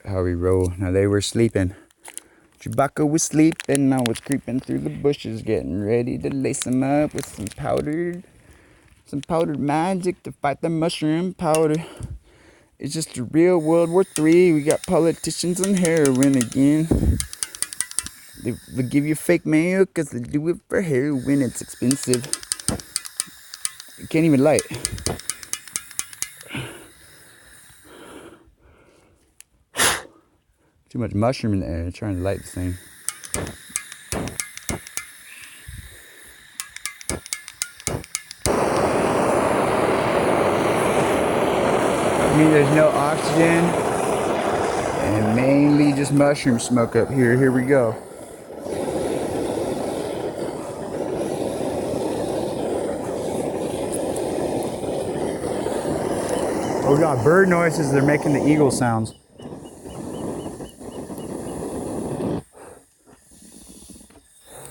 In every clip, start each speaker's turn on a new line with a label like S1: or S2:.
S1: how we roll. Now they were sleeping. Chewbacca was sleeping. I was creeping through the bushes, getting ready to lace him up with some powdered magic to fight the mushroom powder. It's just a real World War III. We got politicians on heroin again. They give you fake mail because they do it for heroin. It's expensive. You can't even light. Too much mushroom in the air. Trying to light this thing. I mean, there's no oxygen and mainly just mushroom smoke up here. Here we go. Oh, we got bird noises. They're making the eagle sounds.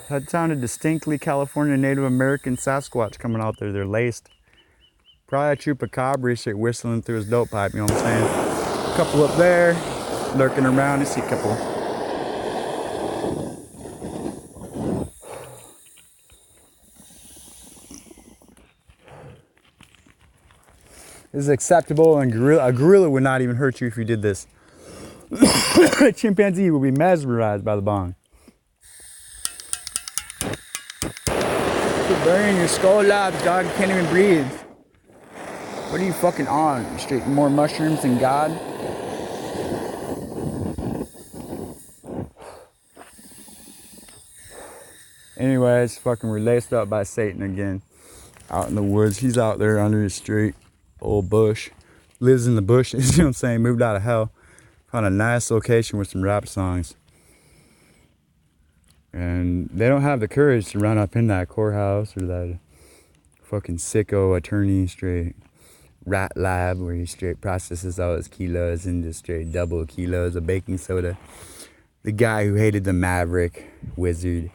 S1: That sounded distinctly California Native American Sasquatch coming out there. They're laced. Probably a chupacabra straight whistling through his dope pipe, you know what I'm saying? A couple up there, lurking around. I see a couple. This is acceptable, and a gorilla would not even hurt you if you did this. A chimpanzee will be mesmerized by the bong. You're burning your skull lobes, dog. You can't even breathe. What are you fucking on? Straight more mushrooms than God? Anyways, fucking we're laced up by Satan again. Out in the woods. He's out there under his straight old bush. Lives in the bushes, you know what I'm saying? Moved out of hell. Found a nice location with some rap songs. And they don't have the courage to run up in that courthouse or that fucking sicko attorney straight rat lab where he straight processes all his kilos into straight double kilos of baking soda. The guy who hated the maverick wizard,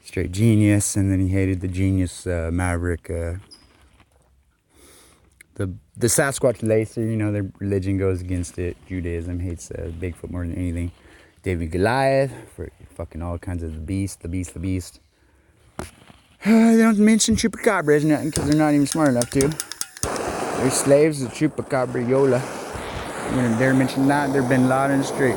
S1: straight genius, and then he hated the genius maverick, the Sasquatch lacer, you know, their religion goes against it. Judaism hates Bigfoot more than anything. David Goliath, for fucking all kinds of the beast. They don't mention chupacabras or nothing because they're not even smart enough to. They're slaves of chupacabra yola. I'm gonna dare mention that, they're Bin Laden straight.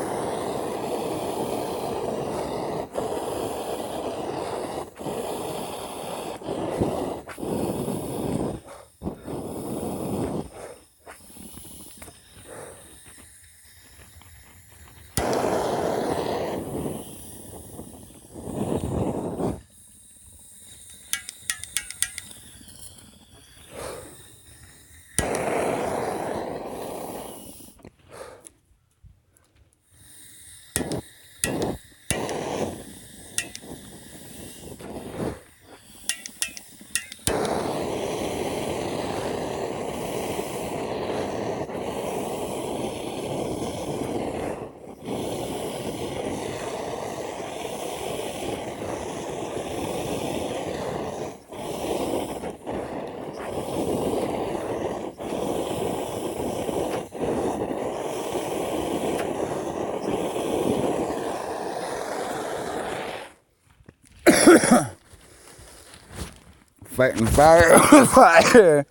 S1: Fighting fire, fire.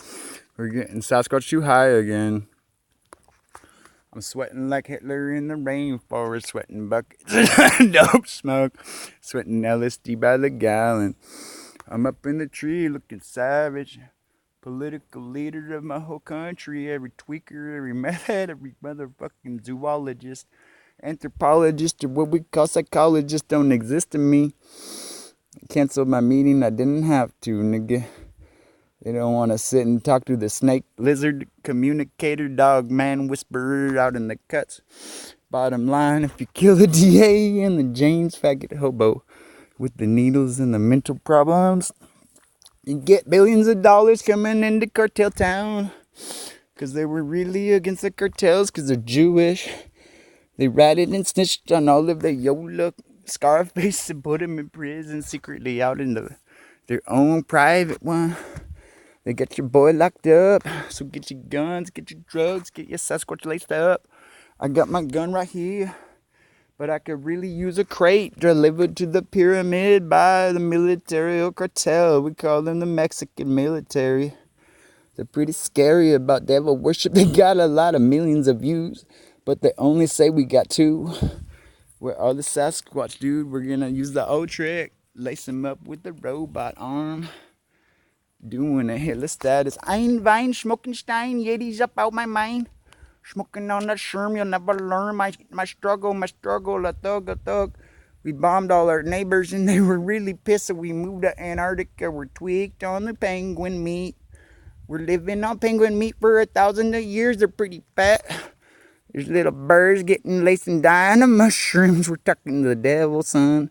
S1: We're getting Sasquatch too high again. I'm sweating like Hitler in the rainforest, sweating buckets of dope smoke, sweating LSD by the gallon. I'm up in the tree looking savage, political leader of my whole country, every tweaker, every method, every motherfucking zoologist, anthropologist, or what we call psychologist don't exist to me. Canceled my meeting, I didn't have to, nigga. They don't want to sit and talk to the snake, lizard, communicator, dog, man, whisperer out in the cuts. Bottom line, if you kill the DA and the James faggot hobo with the needles and the mental problems, you get billions of dollars coming into cartel town. Because they were really against the cartels because they're Jewish. They ratted and snitched on all of their YOLA Scarface and put them in prison secretly out in their own private one. They got your boy locked up, so get your guns, get your drugs, get your Sasquatch laced up. I got my gun right here, but I could really use a crate delivered to the pyramid by the military cartel. We call them the Mexican military. They're pretty scary about devil worship. They got a lot of millions of views, but they only say we got 2. Where are the Sasquatch, dude? We're gonna use the old trick. Lace him up with the robot arm. Doing a Hitler status. Ein Wein, Schmuckenstein, Yetis up out my mind. Smoking on that sherm, you'll never learn my struggle, a thug. We bombed all our neighbors and they were really pissed. So we moved to Antarctica. We're tweaked on the penguin meat. We're living on penguin meat for 1,000 years. They're pretty fat. There's little birds getting laced and dying of mushrooms. We're talking to the devil, son.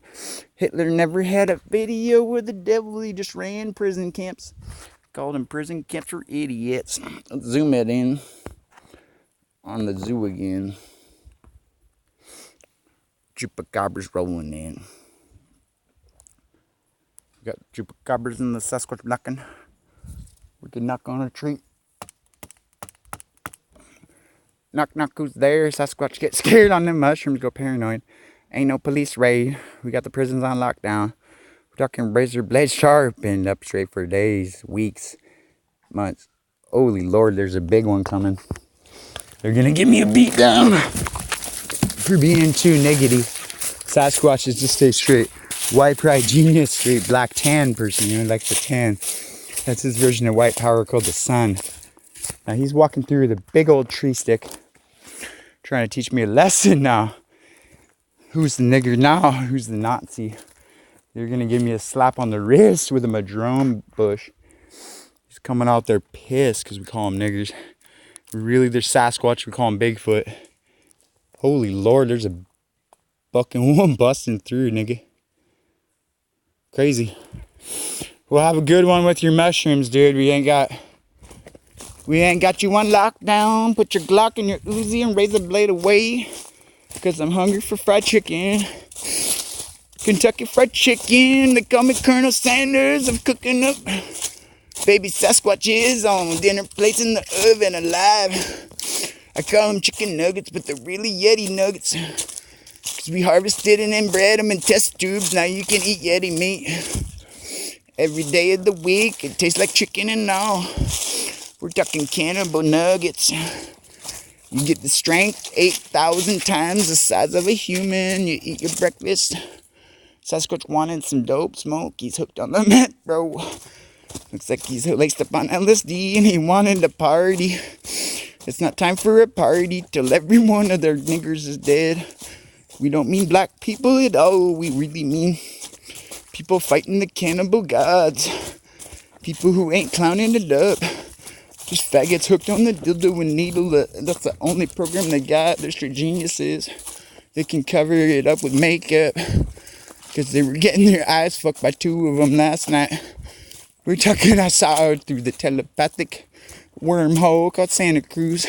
S1: Hitler never had a video with the devil. He just ran prison camps. Called them prison camps for idiots. Let's zoom it in on the zoo again. Chupacabras rolling in. Got chupacabras and the Sasquatch knocking. We can knock on a tree. Knock, knock, who's there? Sasquatch get scared on them mushrooms, go paranoid. Ain't no police raid. We got the prisons on lockdown. We're talking razor blade sharpened up straight for days, weeks, months. Holy Lord, there's a big one coming. They're gonna give me a beat down for being too negative. Sasquatch is just stay straight. White pride genius, straight black tan person, you know, like the tan. That's his version of white power called the sun. Now he's walking through the big old tree stick, trying to teach me a lesson now. Who's the nigger now? Who's the Nazi? They're gonna give me a slap on the wrist with a madrone bush. He's coming out there pissed because we call them niggers. Really, they're Sasquatch, we call them Bigfoot. Holy Lord, there's a fucking one busting through, nigga. Crazy. We'll have a good one with your mushrooms, dude. We ain't got you on lockdown. Put your Glock in your Uzi and raise the blade away. Because I'm hungry for fried chicken. Kentucky Fried Chicken. They call me Colonel Sanders. I'm cooking up baby Sasquatches on dinner plates in the oven alive. I call them chicken nuggets, but they're really Yeti nuggets. Because we harvested and then bred them in test tubes. Now you can eat Yeti meat. Every day of the week, it tastes like chicken and all. We're talking cannibal nuggets. You get the strength 8,000 times the size of a human. You eat your breakfast. Sasquatch wanted some dope smoke. He's hooked on the meth, bro. Looks like he's laced up on LSD and he wanted to party. It's not time for a party till every one of their niggers is dead. We don't mean black people at all. We really mean people fighting the cannibal gods. People who ain't clowning it up. Just faggots hooked on the dildo and needle. That's the only program they got. They're straight geniuses. They can cover it up with makeup. Because they were getting their eyes fucked by 2 of them last night. We're talking, I saw it through the telepathic wormhole called Santa Cruz.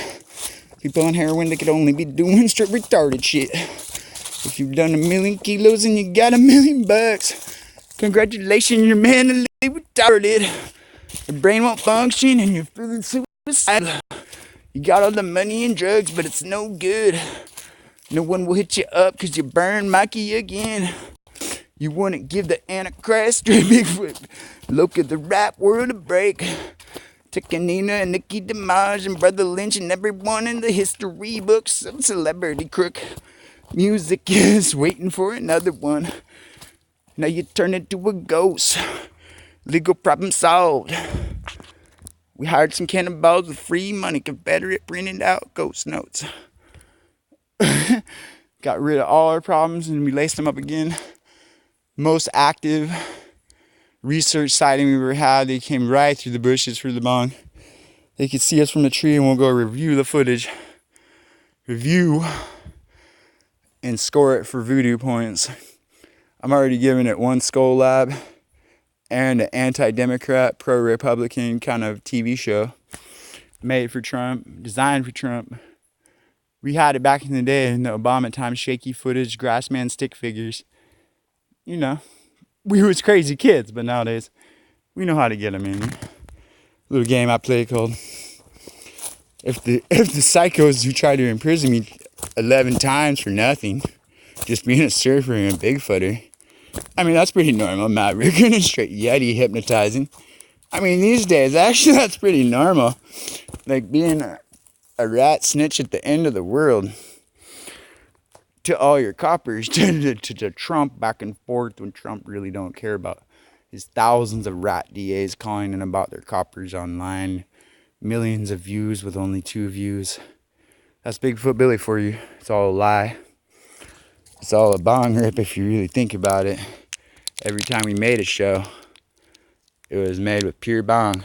S1: People on heroin, they could only be doing straight retarded shit. If you've done 1,000,000 kilos and you got $1,000,000, congratulations, you're mentally retarded. Your brain won't function and you're feeling suicidal. You got all the money and drugs, but it's no good. No one will hit you up because you burn Mikey again. You wouldn't give the Antichrist straight Bigfoot look at the rap world a break. Taking Nina and Nicki Minaj and Brother Lynch and everyone in the history books. Some celebrity crook. Music is waiting for another one. Now you turn into a ghost. Legal problem solved. We hired some cannibals with free money. Confederate printed out ghost notes. Got rid of all our problems and we laced them up again. Most active research sighting we ever had. They came right through the bushes for the bong. They could see us from the tree and we'll go review the footage. Review and score it for voodoo points. I'm already giving it 1 skull lab and an anti-democrat, pro-republican kind of TV show. Made for Trump, designed for Trump. We had it back in the day in the Obama time, shaky footage, grassman stick figures. You know, we was crazy kids, but nowadays we know how to get them in. Little game I play called if the psychos who try to imprison me 11 times for nothing. Just being a surfer and a Bigfooter. I mean, that's pretty normal. Maverick and a straight Yeti hypnotizing. I mean, these days, actually, that's pretty normal. Like being a rat snitch at the end of the world to all your coppers, to Trump back and forth when Trump really don't care about his thousands of rat DAs calling in about their coppers online. Millions of views with only 2 views. That's Bigfoot Billy for you. It's all a lie. It's all a bong rip if you really think about it. Every time we made a show, it was made with pure bong.